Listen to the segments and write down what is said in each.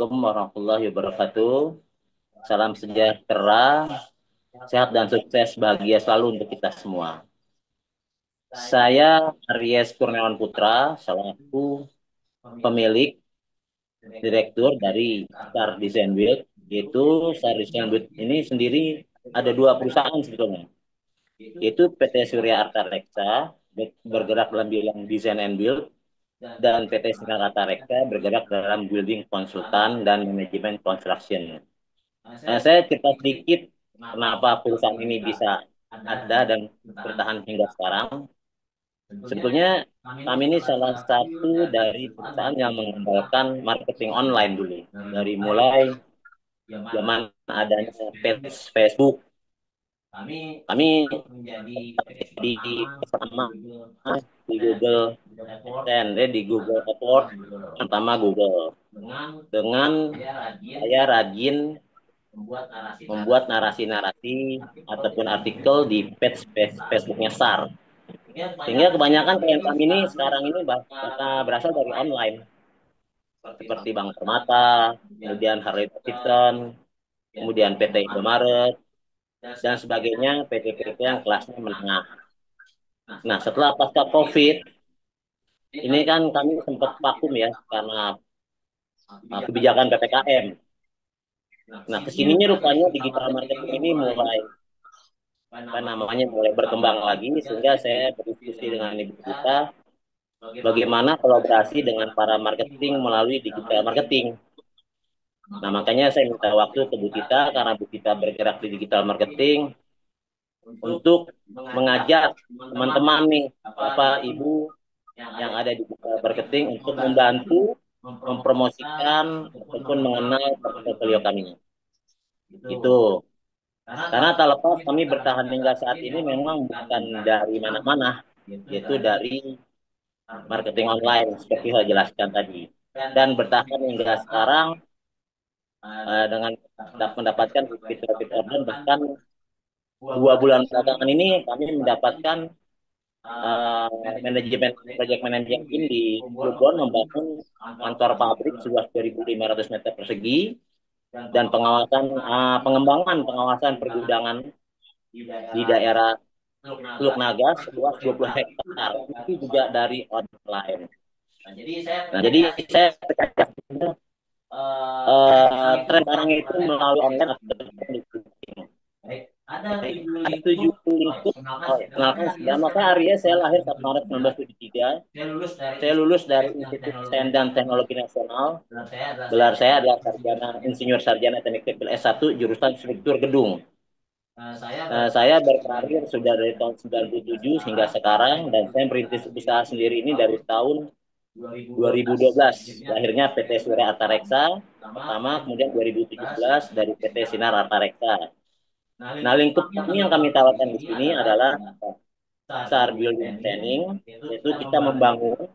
Assalamualaikum warahmatullahi wabarakatuh. Salam sejahtera, sehat dan sukses bahagia selalu untuk kita semua. Saya Aries Kurniawan Putra, selaku pemilik direktur dari Star Design Build, yaitu Star Design Build ini sendiri ada dua perusahaan sebetulnya, yaitu PT Surya Arta Reksa bergerak dalam bidang desain and build, dan PT Sinar Arta Reksa bergerak dalam building konsultan dan manajemen construction. Saya cerita sedikit kenapa perusahaan ini bisa ada dan bertahan hingga sekarang. Sebetulnya kami ini salah satu dari perusahaan yang mengandalkan marketing online dulu. Dari mulai zaman adanya page Facebook, kami di pertama di Google AdSense, di Google AdWords, pertama Google. Dengan saya rajin membuat narasi-narasi ataupun artikel di page Facebooknya SAR. Sehingga kebanyakan klien kami ini sekarang ini berasal dari online, seperti Bank Permata, kemudian Harley Davidson, kemudian PT Indomaret, dan sebagainya, PT-PT yang kelasnya menengah. Nah, setelah pasca COVID, ini kan kami sempat vakum ya, karena kebijakan PPKM. Nah, kesininya rupanya digital marketing ini mulai mulai berkembang lagi, sehingga saya berdiskusi dengan ibu kita bagaimana kolaborasi dengan para marketing melalui digital marketing. Nah, makanya saya minta waktu ke Bu Tita, karena Bu Tita bergerak di digital marketing, untuk mengajak teman-teman nih, Bapak, Ibu yang ada di digital marketing untuk membantu mempromosikan ataupun mengenal portfolio kami. Itu. Karena tak lepas kami bertahan hingga saat ini memang bukan dari mana-mana, yaitu dari marketing online, seperti saya jelaskan tadi. Dan bertahan hingga sekarang dengan mendapatkan repeat order, bahkan 2 bulan belakangan ini kami mendapatkan uh, manajemen project manajemen tim di Cirebon membangun kantor pabrik seluas 2.500 meter persegi, dan pengembangan pengawasan pergudangan di daerah Teluk Naga seluas 20 hektar, itu juga dari online. Nah, jadi saya percaya tren sekarang itu melalui online atau tujuh lingkup. Oh, ya. Kenalkan, nama saya Arya, saya lahir 1 Maret 1973. Saya lulus dari Institut Sains dan Teknologi Nasional. Gelar saya adalah Sarjana Insinyur Sarjana Teknik Sipil S1 jurusan Struktur Gedung. Saya berkarir sudah dari tahun 97 hingga sekarang, dan saya merintis usaha sendiri ini dari tahun 2012. Lahirnya PT Surya Arta Reksa pertama, kemudian 2017 dari PT Sinar Arta Reksa. Nah, lingkup kami yang kami tawarkan di sini adalah SAR Building Planning, yaitu kita membangun,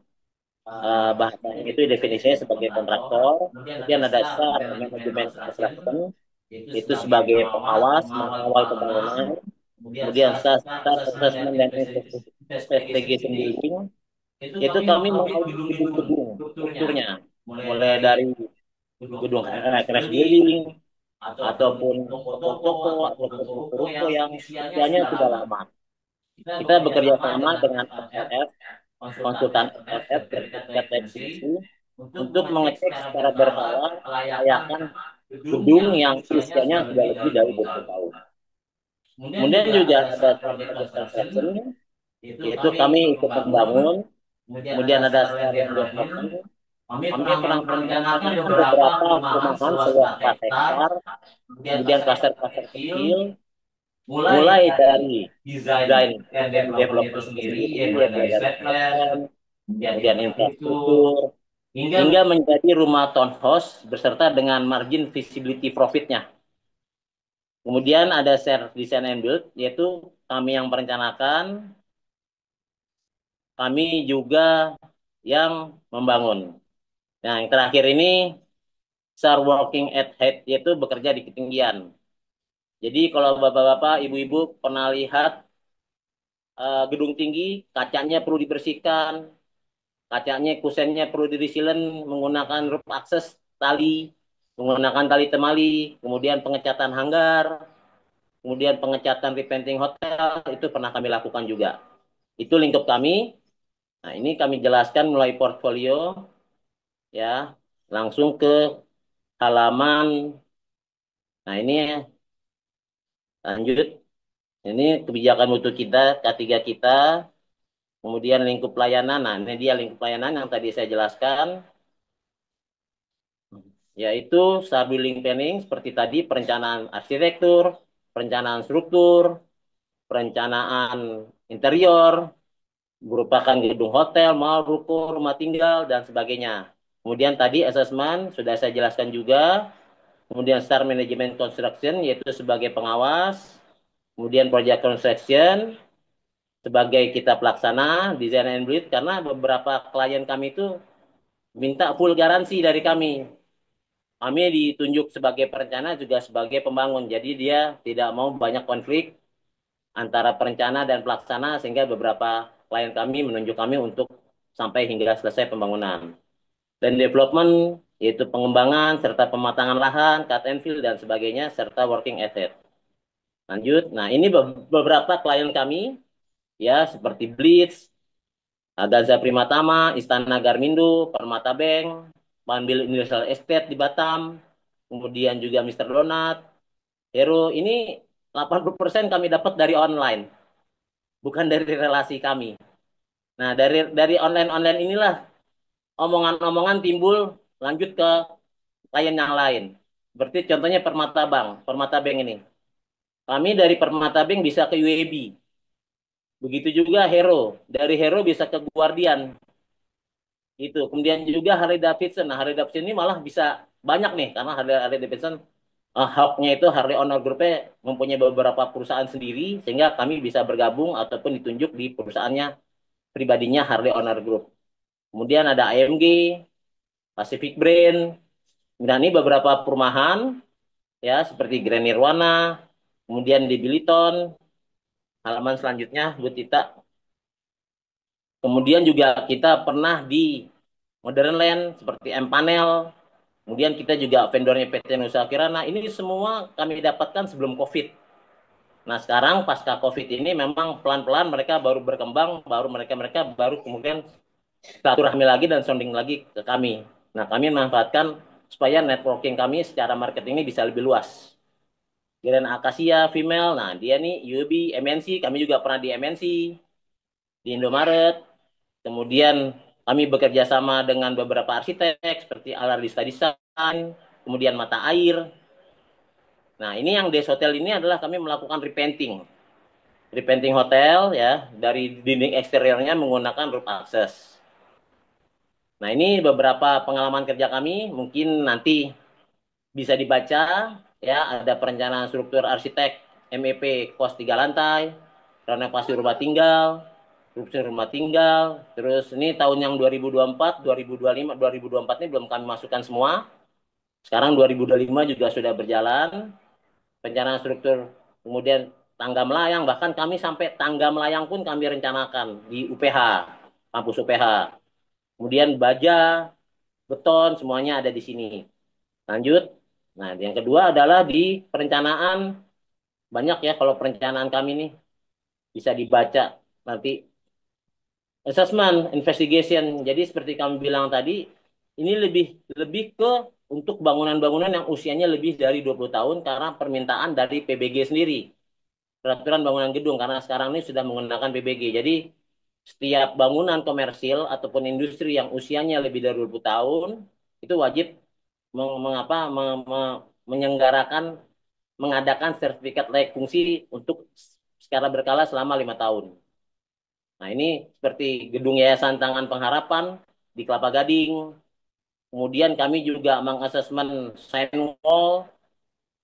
bahasanya itu definisinya sebagai kontraktor. Kemudian ada SAR Management Construction, itu sebagai pengawas, mengawal pembangunan. Kemudian SAR Assessment dan Investigation Building, itu kami mengaudit gedung-gedung strukturnya, mulai dari gedung crash building, ataupun toko-toko, ataupun ruko-ruko yang usianya sudah lama. Kita bekerja sama dengan FLF, konsultan FLF, sertifikat layak untuk mengecek secara berkala kelayakan gedung yang usianya sudah lebih dari 20 tahun. Kemudian juga ada project construction, yaitu kami ikut membangun. Kemudian ada sekarang development. Kami pernah merencanakan beberapa perumahan seluas 4 hektar, kemudian klaster-klaster kecil, mulai dari desain dan development sendiri, mulai dari PSM, kemudian infrastruktur, hingga menjadi rumah townhouse beserta dengan margin visibility profitnya. Kemudian ada share design and build, yaitu kami yang merencanakan, kami juga yang membangun. Nah, yang terakhir ini SAR working at height, yaitu bekerja di ketinggian. Jadi kalau bapak-bapak, ibu-ibu pernah lihat gedung tinggi, kacanya perlu dibersihkan, kacanya kusennya perlu dirisilen menggunakan roof access tali. menggunakan tali temali, kemudian pengecatan hanggar, kemudian pengecatan repainting hotel, itu pernah kami lakukan juga. Itu lingkup kami. Nah, ini kami jelaskan mulai portfolio, ya, langsung ke halaman. Nah, ini lanjut. Ini kebijakan mutu kita, K3 kita, kemudian lingkup pelayanan. Nah, ini dia lingkup pelayanan yang tadi saya jelaskan, yaitu star building planning seperti tadi, perencanaan arsitektur, perencanaan struktur, perencanaan interior, merupakan gedung hotel, mall, ruko, rumah tinggal, dan sebagainya. Kemudian tadi asesmen sudah saya jelaskan juga. Kemudian Star Management Construction yaitu sebagai pengawas. Kemudian Project Construction sebagai kita pelaksana, design and build, karena beberapa klien kami itu minta full garansi dari kami. Kami ditunjuk sebagai perencana juga sebagai pembangun. Jadi dia tidak mau banyak konflik antara perencana dan pelaksana sehingga beberapa klien kami menunjuk kami untuk sampai hingga selesai pembangunan. Dan development yaitu pengembangan serta pematangan lahan, cut and fill dan sebagainya serta working asset. Lanjut. Nah, ini beberapa klien kami ya seperti Blitz, Gaza Primatama, Istana Garmindo, Permata Bank, Manbil Industrial Estate di Batam, kemudian juga Mr. Donat, Hero. Ini 80% kami dapat dari online, bukan dari relasi kami. Nah, dari online-online inilah omongan-omongan timbul lanjut ke klien yang lain. Berarti contohnya Permata Bank ini. Kami dari Permata Bank bisa ke UAB. Begitu juga Hero. Dari Hero bisa ke Guardian. Itu. Kemudian juga Harley Davidson. Nah, Harley Davidson ini malah bisa banyak nih karena Harley Davidson hawknya itu Harley Owner Group-nya mempunyai beberapa perusahaan sendiri sehingga kami bisa bergabung ataupun ditunjuk di perusahaannya pribadinya Harley Owner Group. Kemudian ada AMG, Pacific Brand. Dan ini beberapa perumahan ya seperti Grand Nirwana, kemudian di Biliton, halaman selanjutnya Bu Tita. Kemudian juga kita pernah di Modern Land seperti M Panel. Kemudian kita juga vendornya PT Nusa Kirana. Ini semua kami dapatkan sebelum COVID. Nah sekarang pasca COVID ini memang pelan-pelan mereka baru berkembang, baru mereka baru kemudian silaturahmi lagi dan sounding lagi ke kami. Nah kami memanfaatkan supaya networking kami secara marketing ini bisa lebih luas. Grand Acacia, Female, nah dia nih UB, MNC, kami juga pernah di MNC, di Indomaret. Kemudian kami bekerja sama dengan beberapa arsitek seperti Alardista Design, kemudian Mata Air. Nah, ini yang Des Hotel ini adalah kami melakukan repainting. Repainting hotel ya, dari dinding eksteriornya menggunakan roof access. Nah, ini beberapa pengalaman kerja kami, mungkin nanti bisa dibaca ya, ada perencanaan struktur arsitek MEP kos 3 lantai, renovasi rumah tinggal, korupsi rumah tinggal. Terus ini tahun yang 2024, 2025, 2024 ini belum kami masukkan semua. Sekarang 2025 juga sudah berjalan. Perencanaan struktur, kemudian tangga melayang, bahkan kami sampai tangga melayang pun kami rencanakan di UPH, kampus UPH. Kemudian baja, beton, semuanya ada di sini. Lanjut. Nah, yang kedua adalah di perencanaan. Banyak ya kalau perencanaan kami nih bisa dibaca nanti. Assessment, investigation. Jadi seperti kamu bilang tadi, ini lebih lebih ke untuk bangunan-bangunan yang usianya lebih dari 20 tahun karena permintaan dari PBG sendiri. Peraturan bangunan gedung karena sekarang ini sudah menggunakan PBG. Jadi setiap bangunan komersil ataupun industri yang usianya lebih dari 20 tahun itu wajib menyelenggarakan mengadakan sertifikat layak fungsi untuk skala berkala selama 5 tahun. Nah, ini seperti gedung Yayasan Tangan Pengharapan di Kelapa Gading. Kemudian kami juga mengasesmen sign wall.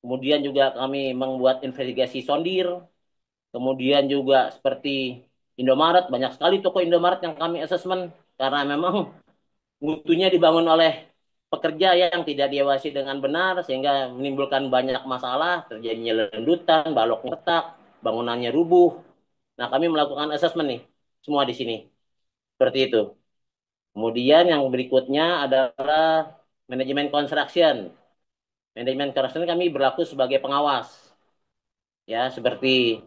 Kemudian juga kami membuat investigasi sondir. Kemudian juga seperti Indomaret, banyak sekali toko Indomaret yang kami asesmen karena memang mutunya dibangun oleh pekerja yang tidak diawasi dengan benar sehingga menimbulkan banyak masalah, terjadinya lendutan, balok retak, bangunannya rubuh. Nah, kami melakukan asesmen nih, semua di sini. Seperti itu. Kemudian yang berikutnya adalah manajemen construction. Manajemen kesehatan kami berlaku sebagai pengawas. Ya, seperti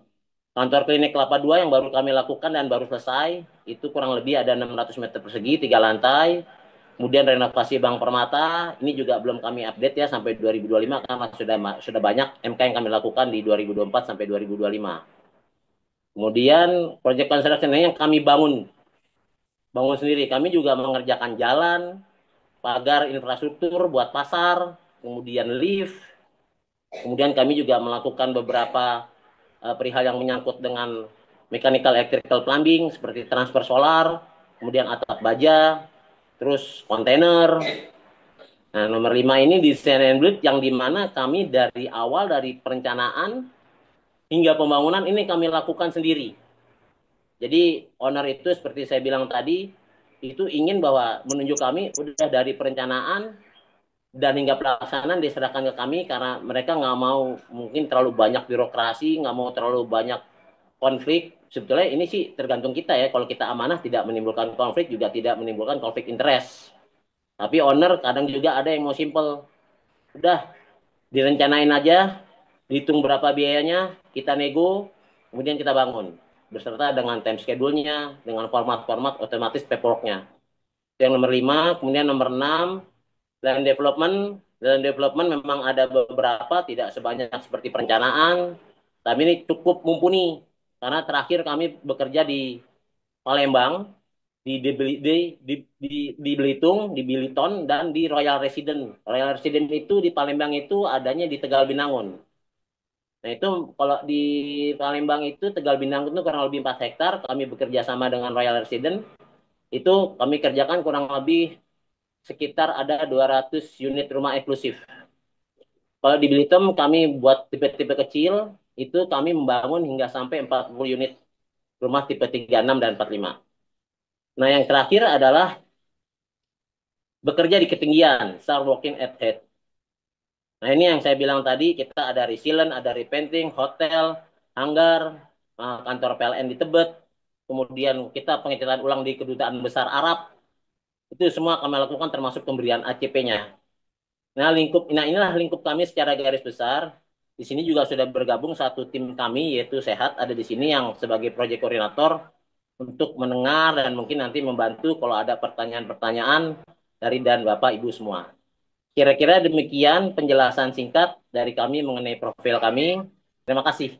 kantor klinik Kelapa 2 yang baru kami lakukan dan baru selesai, itu kurang lebih ada 600 meter persegi, 3 lantai. Kemudian renovasi Bank Permata, ini juga belum kami update ya sampai 2025 karena sudah banyak MK yang kami lakukan di 2024 sampai 2025. Kemudian proyek construction yang kami bangun sendiri. Kami juga mengerjakan jalan, pagar infrastruktur buat pasar, kemudian lift. Kemudian kami juga melakukan beberapa perihal yang menyangkut dengan mechanical electrical plumbing seperti transfer solar, kemudian atap baja, terus kontainer. Nah, nomor 5 ini desain and build yang dimana kami dari awal dari perencanaan hingga pembangunan ini kami lakukan sendiri. Jadi owner itu seperti saya bilang tadi itu ingin bahwa menunjuk kami udah dari perencanaan dan hingga pelaksanaan diserahkan ke kami karena mereka nggak mau mungkin terlalu banyak birokrasi, nggak mau terlalu banyak konflik. Sebetulnya ini sih tergantung kita ya. Kalau kita amanah tidak menimbulkan konflik juga tidak menimbulkan konflik interest. Tapi owner kadang juga ada yang mau simple. Udah direncanain aja, dihitung berapa biayanya, kita nego, kemudian kita bangun. Beserta dengan time schedule-nya, dengan format-format otomatis paperwork-nya. Yang nomor 5, kemudian nomor 6, land development. Land development memang ada beberapa, tidak sebanyak seperti perencanaan, tapi ini cukup mumpuni. Karena terakhir kami bekerja di Palembang, di Belitung, di Biliton, dan di Royal Resident. Royal Resident itu di Palembang itu adanya di Tegal Binangun. Nah itu kalau di Palembang itu Tegal Binangun itu kurang lebih 4 hektar. Kami bekerja sama dengan Royal Resident. Itu kami kerjakan kurang lebih sekitar ada 200 unit rumah eksklusif. Kalau di Belitung kami buat tipe-tipe kecil, itu kami membangun hingga sampai 40 unit rumah tipe 36 dan 45. Nah yang terakhir adalah bekerja di ketinggian, start working at head. Nah ini yang saya bilang tadi, kita ada resilient, ada repainting, hotel, hanggar, kantor PLN di Tebet, kemudian kita pengecetan ulang di Kedutaan Besar Arab, itu semua kami lakukan termasuk pemberian ACP-nya. Nah inilah lingkup kami secara garis besar. Di sini juga sudah bergabung satu tim kami, yaitu Sehat, ada di sini yang sebagai project koordinator untuk mendengar dan mungkin nanti membantu kalau ada pertanyaan-pertanyaan dari dan Bapak Ibu semua. Kira-kira demikian penjelasan singkat dari kami mengenai profil kami. Terima kasih.